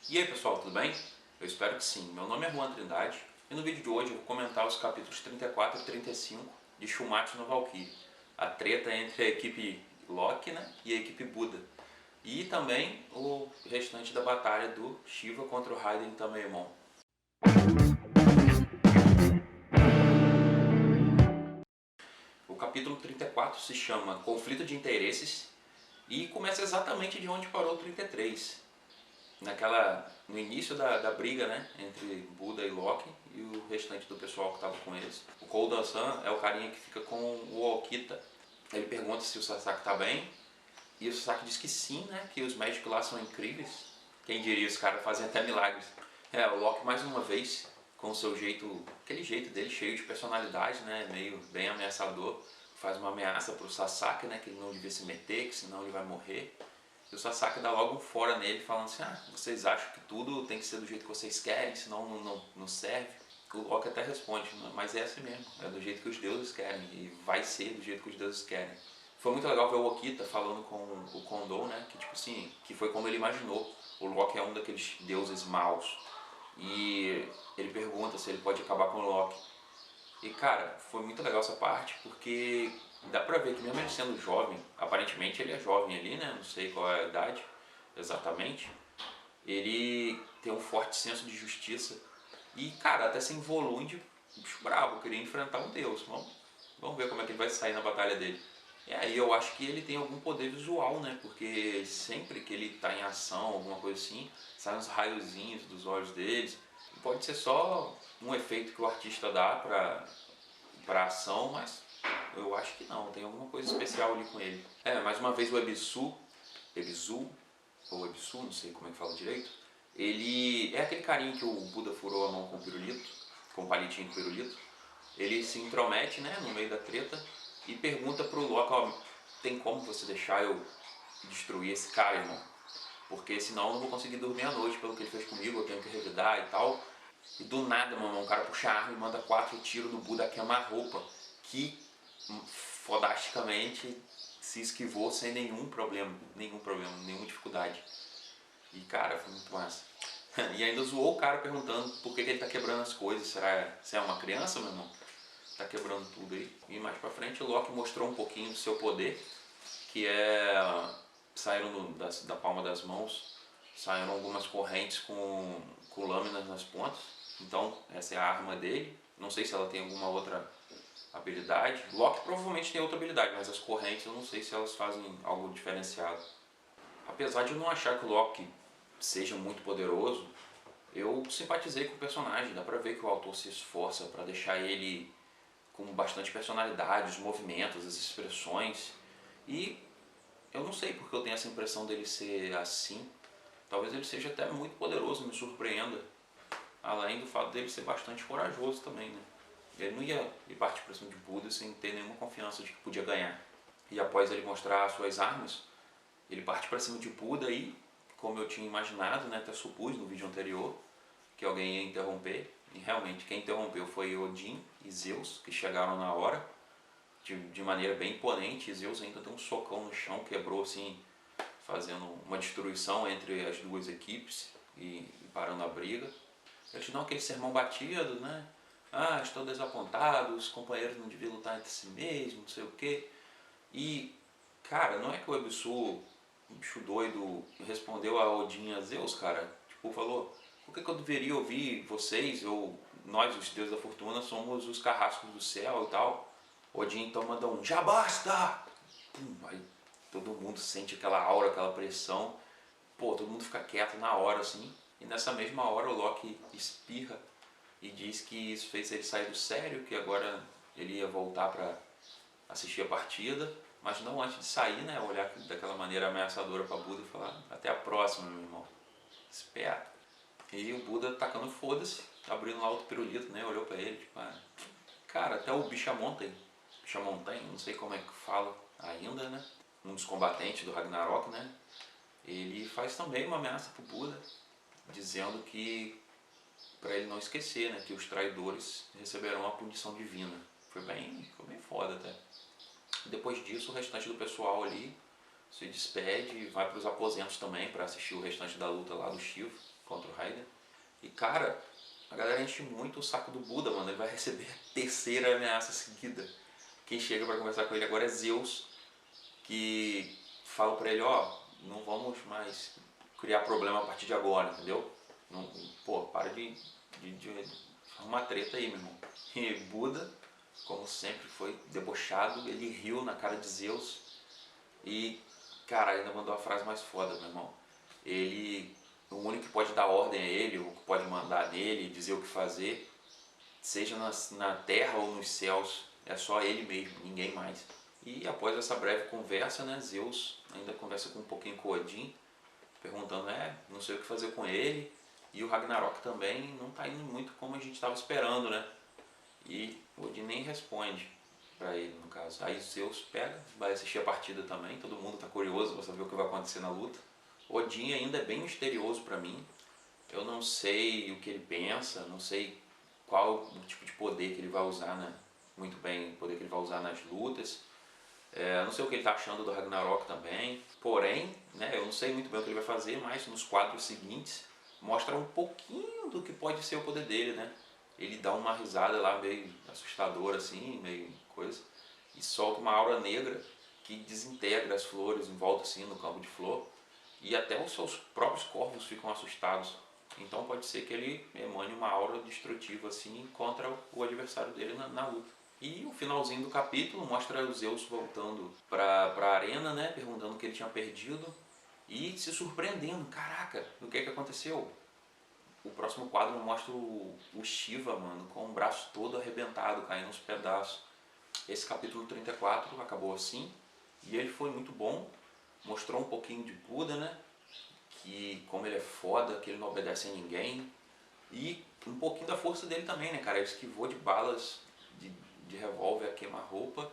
E aí pessoal, tudo bem? Eu espero que sim. Meu nome é Juan Trindade e no vídeo de hoje eu vou comentar os capítulos 34 e 35 de Shumatsu no Valkyrie. A treta entre a equipe Loki, né, e a equipe Buda. E também o restante da batalha do Shiva contra o Raiden Tamemon. O capítulo 34 se chama Conflito de Interesses e começa exatamente de onde parou o 33. No início da briga, né, entre Buda e Loki e o restante do pessoal que estava com eles. O Koudan-san é o carinha que fica com o Okita. Ele pergunta se o Sasaki está bem e o Sasaki diz que sim, né, que os médicos lá são incríveis. Quem diria, os caras fazem até milagres. O Loki mais uma vez, com o seu jeito, aquele jeito dele cheio de personalidade, né, meio bem ameaçador, faz uma ameaça pro Sasaki, né, que ele não devia se meter, que senão ele vai morrer. E o Sasaki dá logo um fora nele, falando assim, vocês acham que tudo tem que ser do jeito que vocês querem, senão não serve. O Loki até responde, mas é assim mesmo, é do jeito que os deuses querem, e vai ser do jeito que os deuses querem. Foi muito legal ver o Okita falando com o Kondo, né, que tipo assim, que foi como ele imaginou. O Loki é um daqueles deuses maus, e ele pergunta se ele pode acabar com o Loki. E cara, foi muito legal essa parte, porque dá pra ver que mesmo ele sendo jovem, aparentemente ele é jovem ali, né, não sei qual é a idade exatamente, ele tem um forte senso de justiça e, cara, até sem volume, bicho brabo, queria enfrentar um deus. Vamos ver como é que ele vai sair na batalha dele. E aí eu acho que ele tem algum poder visual, né, porque sempre que ele tá em ação, alguma coisa assim, saem uns raiozinhos dos olhos deles. Pode ser só um efeito que o artista dá pra ação, mas eu acho que não, tem alguma coisa especial ali com ele. Mais uma vez o Ebisu, ou Ebisu, não sei como é que fala direito, ele é aquele carinha que o Buda furou a mão com o pirulito, com o palitinho de pirulito. Ele se intromete, né, no meio da treta e pergunta pro Loki, tem como você deixar eu destruir esse cara, irmão? Porque senão eu não vou conseguir dormir à noite pelo que ele fez comigo, eu tenho que revidar e tal. E do nada, mamão, o cara puxa a arma e manda 4 tiros no Buda queima-roupa, que fodasticamente se esquivou sem nenhum problema, nenhuma dificuldade. E cara, foi muito massa. E ainda zoou o cara perguntando por que ele tá quebrando as coisas. Será que você é uma criança, meu irmão? Tá quebrando tudo aí. E mais pra frente o Loki mostrou um pouquinho do seu poder, que saíram da palma das mãos, saíram algumas correntes com lâminas nas pontas. Então essa é a arma dele. Não sei se ela tem alguma outra habilidade. Loki provavelmente tem outra habilidade, mas as correntes eu não sei se elas fazem algo diferenciado. Apesar de eu não achar que o Loki seja muito poderoso, eu simpatizei com o personagem. Dá pra ver que o autor se esforça para deixar ele com bastante personalidade, os movimentos, as expressões. E eu não sei porque eu tenho essa impressão dele ser assim. Talvez ele seja até muito poderoso, me surpreenda. Além do fato dele ser bastante corajoso também, né? Ele não ia partir para cima de Buda sem ter nenhuma confiança de que podia ganhar. E após ele mostrar as suas armas, ele parte para cima de Buda e, como eu tinha imaginado, né, até supus no vídeo anterior, que alguém ia interromper. E realmente quem interrompeu foi Odin e Zeus, que chegaram na hora, de maneira bem imponente. E Zeus ainda deu um socão no chão, quebrou assim, fazendo uma destruição entre as duas equipes e parando a briga. Eles dão aquele sermão batido, né? Estou desapontado, os companheiros não deviam lutar entre si mesmos, não sei o quê. E, cara, não é que o Ebisu, um bicho doido, respondeu a Odin e a Zeus, cara? Tipo, falou, por que eu deveria ouvir vocês, ou nós, os deuses da fortuna, somos os carrascos do céu e tal? Odin então manda um, já basta! Aí todo mundo sente aquela aura, aquela pressão. Pô, todo mundo fica quieto na hora, assim. E nessa mesma hora o Loki espirra e diz que isso fez ele sair do sério, que agora ele ia voltar para assistir a partida, mas não antes de sair, né, olhar daquela maneira ameaçadora para Buda e falar, até a próxima, meu irmão, esperto. E o Buda tacando foda-se, abrindo lá outro pirulito, né, olhou para ele, tipo, cara, até o Bishamonten, não sei como é que fala ainda, né, um dos combatentes do Ragnarok, né, ele faz também uma ameaça pro Buda, dizendo que para ele não esquecer, né, que os traidores receberão a punição divina. Foi bem foda até. Depois disso, o restante do pessoal ali se despede e vai para os aposentos também para assistir o restante da luta lá do Shiva. contra o Raiden. E cara, a galera enche muito o saco do Buda, mano. Ele vai receber a terceira ameaça seguida. Quem chega pra conversar com ele agora é Zeus, que fala pra ele, ó, não vamos mais criar problema a partir de agora, entendeu? Não, pô, para de arrumar treta aí, meu irmão. E Buda, como sempre, foi debochado, ele riu na cara de Zeus e, cara, ainda mandou a frase mais foda, meu irmão. Ele, o único que pode dar ordem a ele, o que pode mandar nele, dizer o que fazer, seja na terra ou nos céus, é só ele mesmo, ninguém mais. E após essa breve conversa, né, Zeus ainda conversa com um pouquinho com Odin, perguntando, não sei o que fazer com ele, e o Ragnarok também não tá indo muito como a gente estava esperando, né? E Odin nem responde pra ele, no caso. Aí Zeus pega, vai assistir a partida também, todo mundo tá curioso pra saber o que vai acontecer na luta. Odin ainda é bem misterioso pra mim, eu não sei o que ele pensa, não sei qual o tipo de poder que ele vai usar, né? Muito bem, o poder que ele vai usar nas lutas. Não sei o que ele está achando do Ragnarok também. Porém, né, eu não sei muito bem o que ele vai fazer, mas nos quadros seguintes mostra um pouquinho do que pode ser o poder dele, né? Ele dá uma risada lá meio assustadora assim, meio coisa, e solta uma aura negra que desintegra as flores em volta assim no campo de flor, e até os seus próprios corvos ficam assustados. Então pode ser que ele emane uma aura destrutiva assim contra o adversário dele na luta. E o finalzinho do capítulo mostra o Zeus voltando para a arena, né, perguntando o que ele tinha perdido e se surpreendendo, caraca, o que aconteceu? O próximo quadro mostra o Shiva, mano, com o braço todo arrebentado, caindo aos pedaços. Esse capítulo 34 acabou assim, e ele foi muito bom, mostrou um pouquinho de Buda, né, que como ele é foda, que ele não obedece a ninguém, e um pouquinho da força dele também, né, cara, ele esquivou de balas de revólver a queima-roupa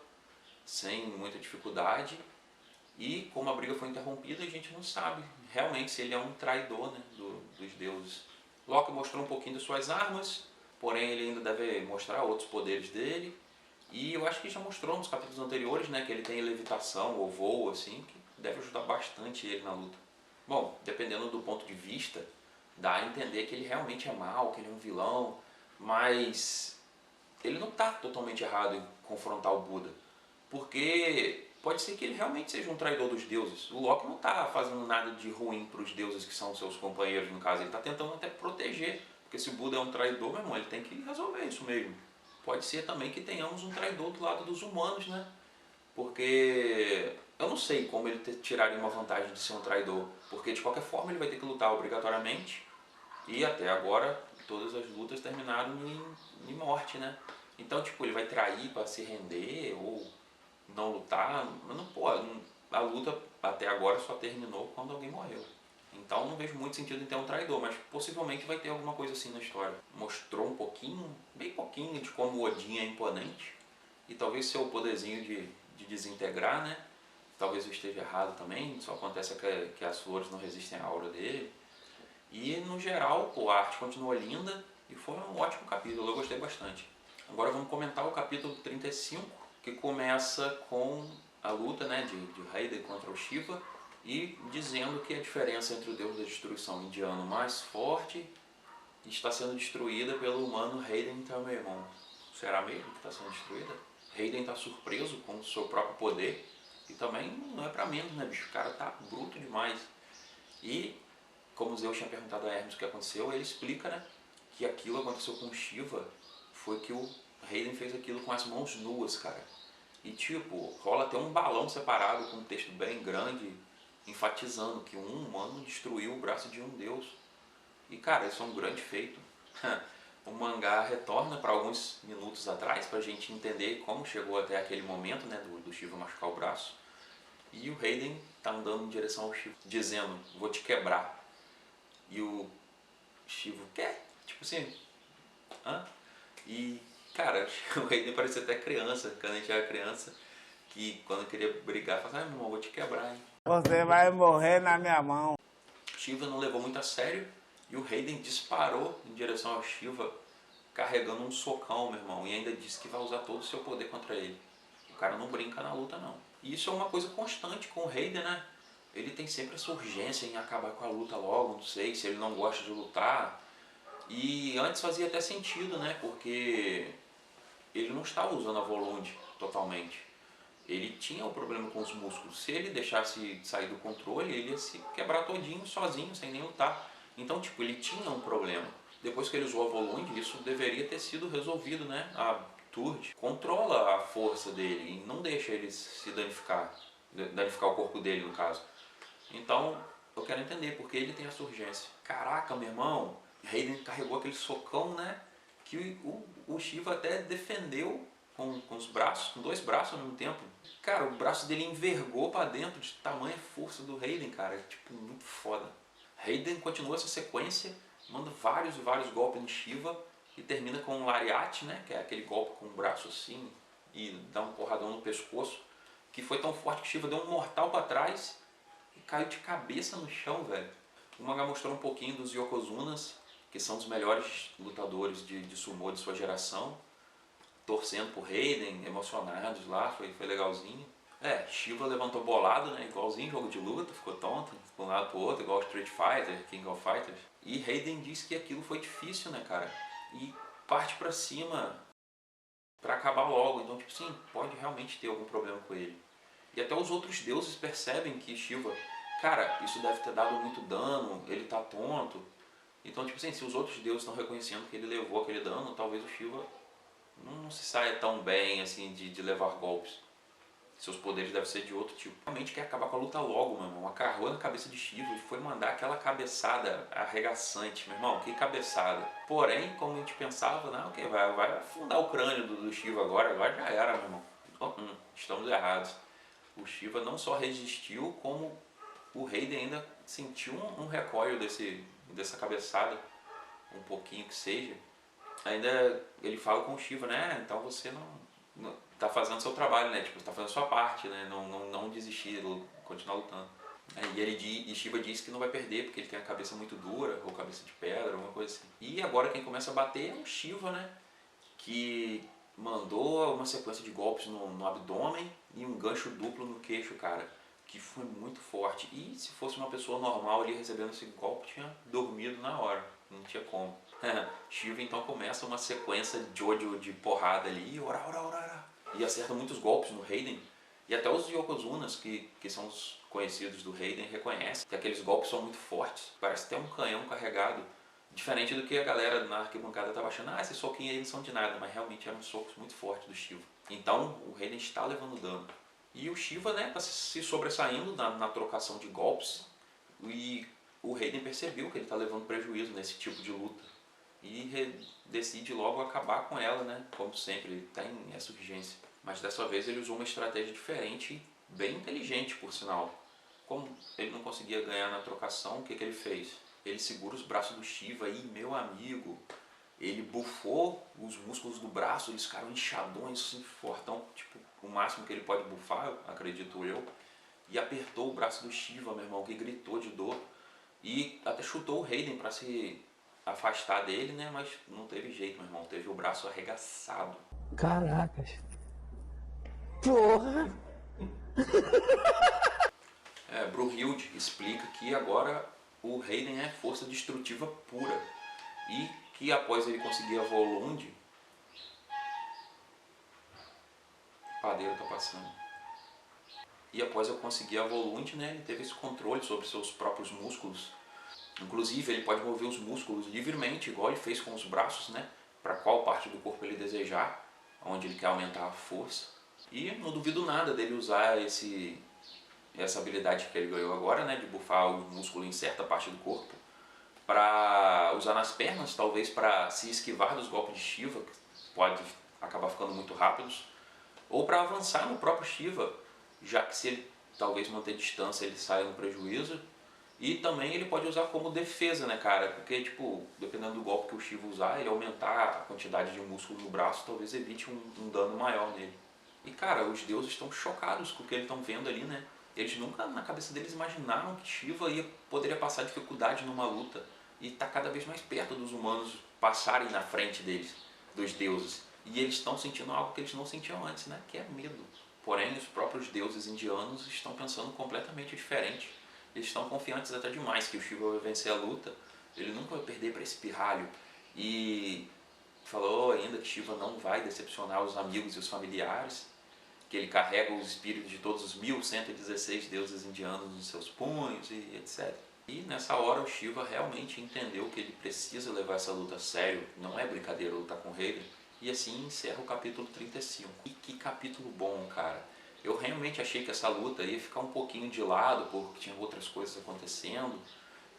sem muita dificuldade, e como a briga foi interrompida, a gente não sabe realmente se ele é um traidor, né, dos deuses. Loki mostrou um pouquinho das suas armas, porém ele ainda deve mostrar outros poderes dele, e eu acho que já mostrou nos capítulos anteriores, né, que ele tem levitação ou voo, assim, que deve ajudar bastante ele na luta. Bom, dependendo do ponto de vista, dá a entender que ele realmente é mau, que ele é um vilão, mas ele não está totalmente errado em confrontar o Buda, porque pode ser que ele realmente seja um traidor dos deuses. O Loki não está fazendo nada de ruim para os deuses que são seus companheiros, no caso, ele está tentando até proteger, porque se o Buda é um traidor, meu irmão, ele tem que resolver isso mesmo. Pode ser também que tenhamos um traidor do lado dos humanos, né? Porque eu não sei como ele tiraria uma vantagem de ser um traidor, porque de qualquer forma ele vai ter que lutar obrigatoriamente, e até agora todas as lutas terminaram em morte, né? Então, tipo, ele vai trair para se render ou não lutar, mas não pode. A luta até agora só terminou quando alguém morreu. Então não vejo muito sentido em ter um traidor, mas possivelmente vai ter alguma coisa assim na história. Mostrou um pouquinho, bem pouquinho, de como o Odin é imponente, e talvez seu poderzinho de desintegrar, né? Talvez eu esteja errado também, só acontece que as flores não resistem à aura dele. E no geral, pô, a arte continua linda e foi um ótimo capítulo, eu gostei bastante. Agora vamos comentar o capítulo 35, que começa com a luta, né, de Raiden contra o Shiva, e dizendo que a diferença entre o deus da destruição indiano mais forte está sendo destruída pelo humano Raiden Tamermon. Será mesmo que está sendo destruída? Raiden está surpreso com o seu próprio poder, e também não é pra menos, né, bicho? O cara tá bruto demais. E como Zeus tinha perguntado a Hermes o que aconteceu, ele explica, né, que aquilo aconteceu com Shiva, foi que o Raiden fez aquilo com as mãos nuas, cara. E tipo, rola até um balão separado com um texto bem grande, enfatizando que um humano destruiu o braço de um deus. E cara, isso é um grande feito. O mangá retorna para alguns minutos atrás, pra gente entender como chegou até aquele momento, né, do Shiva machucar o braço. E o Raiden tá andando em direção ao Shiva, dizendo, vou te quebrar. E o Shiva, quer? Tipo assim, hã? E, cara, o Raiden parecia até criança, quando a gente era criança, que quando queria brigar, falava, meu irmão, vou te quebrar, hein? Você vai morrer na minha mão. Shiva não levou muito a sério, e o Raiden disparou em direção ao Shiva, carregando um socão, meu irmão, e ainda disse que vai usar todo o seu poder contra ele. O cara não brinca na luta, não. E isso é uma coisa constante com o Raiden, né? ele tem sempre essa urgência em acabar com a luta logo, não sei, se ele não gosta de lutar. E antes fazia até sentido, né? Porque ele não estava usando a Volund totalmente. Ele tinha o problema com os músculos. Se ele deixasse sair do controle, ele ia se quebrar todinho, sozinho, sem nem lutar. Então, tipo, ele tinha um problema. Depois que ele usou a Volund, isso deveria ter sido resolvido, né? A Turd controla a força dele e não deixa ele se danificar o corpo dele, no caso. Então, eu quero entender porque ele tem essa urgência. Caraca, meu irmão, Raiden carregou aquele socão, né? Que o Shiva até defendeu com os braços, com 2 braços ao mesmo tempo. Cara, o braço dele envergou pra dentro de tamanha força do Raiden, cara. Tipo, muito foda. Raiden continua essa sequência, manda vários e vários golpes em Shiva e termina com um Lariat, né? Que é aquele golpe com o braço assim e dá um porradão no pescoço. Que foi tão forte que Shiva deu um mortal pra trás e caiu de cabeça no chão, velho. O mangá mostrou um pouquinho dos Yokozunas, que são os melhores lutadores de sumô de sua geração, torcendo por Raiden, emocionados lá, foi legalzinho. Shiva levantou bolado, né, igualzinho jogo de luta, ficou tonto, de um lado pro outro, igual Street Fighter, King of Fighters. E Raiden disse que aquilo foi difícil, né, cara, e parte pra cima pra acabar logo. Então, tipo assim, pode realmente ter algum problema com ele. E até os outros deuses percebem que Shiva, cara, isso deve ter dado muito dano, ele tá tonto. Então, tipo assim, se os outros deuses estão reconhecendo que ele levou aquele dano, talvez o Shiva não se saia tão bem, assim, de levar golpes. Seus poderes devem ser de outro tipo. Realmente quer acabar com a luta logo, meu irmão. Acarrou na cabeça de Shiva e foi mandar aquela cabeçada arregaçante, meu irmão. Que cabeçada. Porém, como a gente pensava, não, ok, vai afundar o crânio do Shiva agora já era, meu irmão. Estamos errados. O Shiva não só resistiu, como o Raiden ainda sentiu um recoil dessa cabeçada, um pouquinho que seja. Ainda ele fala com o Shiva, né? Então você não tá fazendo seu trabalho, né? Tipo, você tá fazendo a sua parte, né? Não desistir, continuar lutando. E Shiva diz que não vai perder porque ele tem a cabeça muito dura, ou cabeça de pedra, alguma coisa assim. E agora quem começa a bater é o Shiva, né? Que mandou uma sequência de golpes no abdômen e um gancho duplo no queixo, cara, que foi muito forte. E se fosse uma pessoa normal ali recebendo esse golpe, tinha dormido na hora, não tinha como. Shiva então começa uma sequência de porrada ali, ora, e acerta muitos golpes no Raiden. E até os Yokozunas, que são os conhecidos do Raiden, reconhecem que aqueles golpes são muito fortes, parece até um canhão carregado. Diferente do que a galera na arquibancada estava achando, esses soquinhos aí não são de nada, mas realmente eram socos muito fortes do Shiva. Então o Raiden está levando dano. E o Shiva, né, está se sobressaindo na trocação de golpes, e o Raiden percebeu que ele está levando prejuízo nesse tipo de luta. E decide logo acabar com ela, né, como sempre, ele tem essa urgência. Mas dessa vez ele usou uma estratégia diferente, bem inteligente por sinal. Como ele não conseguia ganhar na trocação, o que ele fez? Ele segura os braços do Shiva e, meu amigo, ele bufou os músculos do braço, eles ficaram inchadões, assim, fortão, tipo, o máximo que ele pode bufar, acredito eu, e apertou o braço do Shiva, meu irmão, que gritou de dor, e até chutou o Raiden para se afastar dele, né, mas não teve jeito, meu irmão, teve o braço arregaçado. Caracas. Porra! Brunhilde explica que agora o Raiden é força destrutiva pura e que após ele conseguir a Volund, o padeiro tá passando, e após eu conseguir a Volund, né, ele teve esse controle sobre seus próprios músculos. Inclusive ele pode mover os músculos livremente, igual ele fez com os braços, né, para qual parte do corpo ele desejar, onde ele quer aumentar a força. E não duvido nada dele usar essa habilidade que ele ganhou agora, né, de bufar o músculo em certa parte do corpo, para usar nas pernas, talvez para se esquivar dos golpes de Shiva, que pode acabar ficando muito rápidos, ou para avançar no próprio Shiva, já que se ele talvez manter distância ele saia no prejuízo. E também ele pode usar como defesa, né, cara, porque tipo, dependendo do golpe que o Shiva usar, ele aumentar a quantidade de músculo no braço, talvez evite um dano maior nele. E cara, os deuses estão chocados com o que eles estão vendo ali, né? Eles nunca na cabeça deles imaginaram que Shiva poderia passar dificuldade numa luta e tá cada vez mais perto dos humanos passarem na frente deles, dos deuses. E eles estão sentindo algo que eles não sentiam antes, né? Que é medo. Porém, os próprios deuses indianos estão pensando completamente diferente. eles estão confiantes até demais que o Shiva vai vencer a luta, ele nunca vai perder para esse pirralho. E falou ainda que Shiva não vai decepcionar os amigos e os familiares, que ele carrega os espíritos de todos os 1116 deuses indianos nos seus punhos e etc. E nessa hora o Shiva realmente entendeu que ele precisa levar essa luta a sério, não é brincadeira lutar com o Raiden, e assim encerra o capítulo 35. E que capítulo bom, cara! Eu realmente achei que essa luta ia ficar um pouquinho de lado, porque tinha outras coisas acontecendo,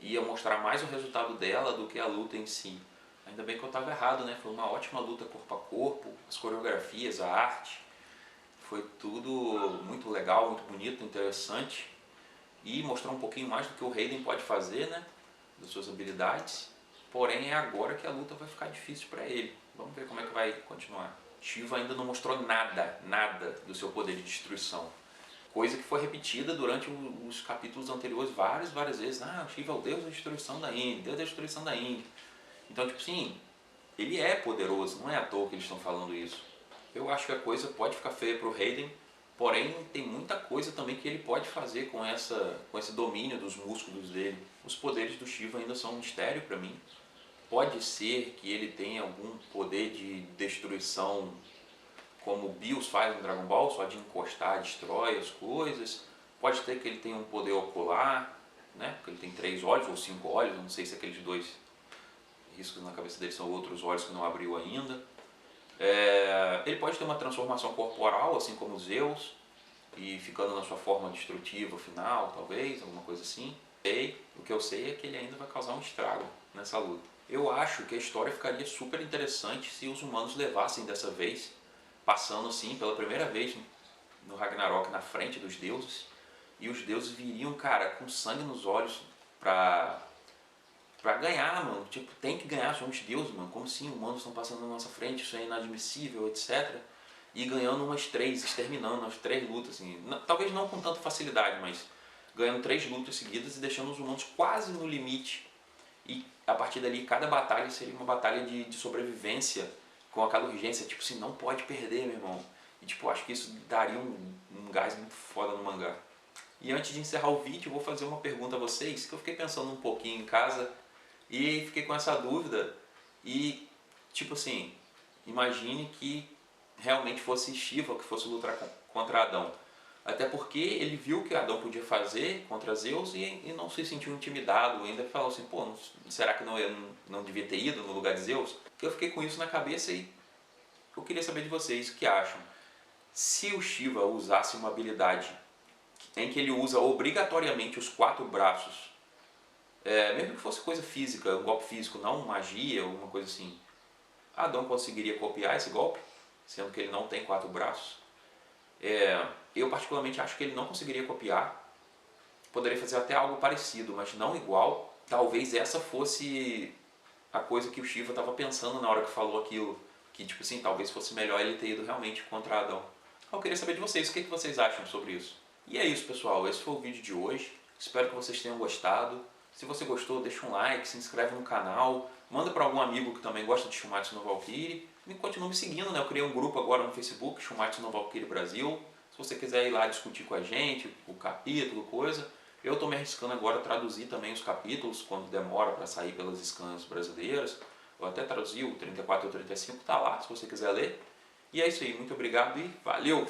e ia mostrar mais o resultado dela do que a luta em si. Ainda bem que eu estava errado, né? Foi uma ótima luta corpo a corpo, as coreografias, a arte, foi tudo muito legal, muito bonito, interessante, e mostrou um pouquinho mais do que o Raiden pode fazer, né? Das suas habilidades. Porém é agora que a luta vai ficar difícil para ele. Vamos ver como é que vai continuar. Shiva ainda não mostrou nada do seu poder de destruição. Coisa que foi repetida durante os capítulos anteriores várias vezes. Ah, Shiva é o deus da destruição da Índia, deus da destruição da Índia. Então, tipo assim, ele é poderoso, não é à toa que eles estão falando isso. Eu acho que a coisa pode ficar feia para o Raiden, porém tem muita coisa também que ele pode fazer com esse domínio dos músculos dele. Os poderes do Shiva ainda são um mistério para mim. Pode ser que ele tenha algum poder de destruição, como o Bills faz no Dragon Ball, só de encostar, destrói as coisas. Pode ter que ele tenha um poder ocular, né? Porque ele tem 3 olhos ou 5 olhos, não sei se aqueles 2 riscos na cabeça dele são outros olhos que não abriu ainda. Ele pode ter uma transformação corporal, assim como Zeus, e ficando na sua forma destrutiva final, talvez, alguma coisa assim. O que eu sei é que ele ainda vai causar um estrago nessa luta. Eu acho que a história ficaria super interessante se os humanos levassem dessa vez, passando assim pela primeira vez no Ragnarok na frente dos deuses, e os deuses viriam, cara, com sangue nos olhos pra ganhar, mano. Tipo, tem que ganhar, somos deuses, mano. Como assim, humanos estão passando na nossa frente, isso é inadmissível, etc. E ganhando umas 3, exterminando as 3 lutas, assim. Talvez não com tanta facilidade, mas ganhando 3 lutas seguidas e deixando os humanos quase no limite. E a partir dali, cada batalha seria uma batalha de sobrevivência, com aquela urgência, tipo assim, não pode perder, meu irmão. E tipo, acho que isso daria um gás muito foda no mangá. E antes de encerrar o vídeo, eu vou fazer uma pergunta a vocês, que eu fiquei pensando um pouquinho em casa, e fiquei com essa dúvida. E tipo assim, imagine que realmente fosse Shiva que fosse lutar contra Adão. Até porque ele viu o que Adão podia fazer contra Zeus e não se sentiu intimidado. Ainda falou assim, pô, será que não devia ter ido no lugar de Zeus? Eu fiquei com isso na cabeça e eu queria saber de vocês o que acham. Se o Shiva usasse uma habilidade em que ele usa obrigatoriamente os 4 braços, mesmo que fosse coisa física, um golpe físico, não magia, alguma coisa assim, Adão conseguiria copiar esse golpe, sendo que ele não tem 4 braços? Eu particularmente acho que ele não conseguiria copiar. Poderia fazer até algo parecido, mas não igual. Talvez essa fosse a coisa que o Shiva estava pensando na hora que falou aquilo, que tipo assim, talvez fosse melhor ele ter ido realmente contra Adão. Eu queria saber de vocês, o que vocês acham sobre isso? E é isso, pessoal, esse foi o vídeo de hoje. Espero que vocês tenham gostado. Se você gostou, deixa um like, se inscreve no canal, manda para algum amigo que também gosta de Shumatsu no Valkyrie e continua me seguindo, né? Eu criei um grupo agora no Facebook, Shumatsu no Valkyrie Brasil. Se você quiser ir lá discutir com a gente, o capítulo, coisa, eu estou me arriscando agora a traduzir também os capítulos quando demora para sair pelas scans brasileiras. Eu até traduzi o 34 e o 35, tá lá se você quiser ler. E é isso aí, muito obrigado e valeu!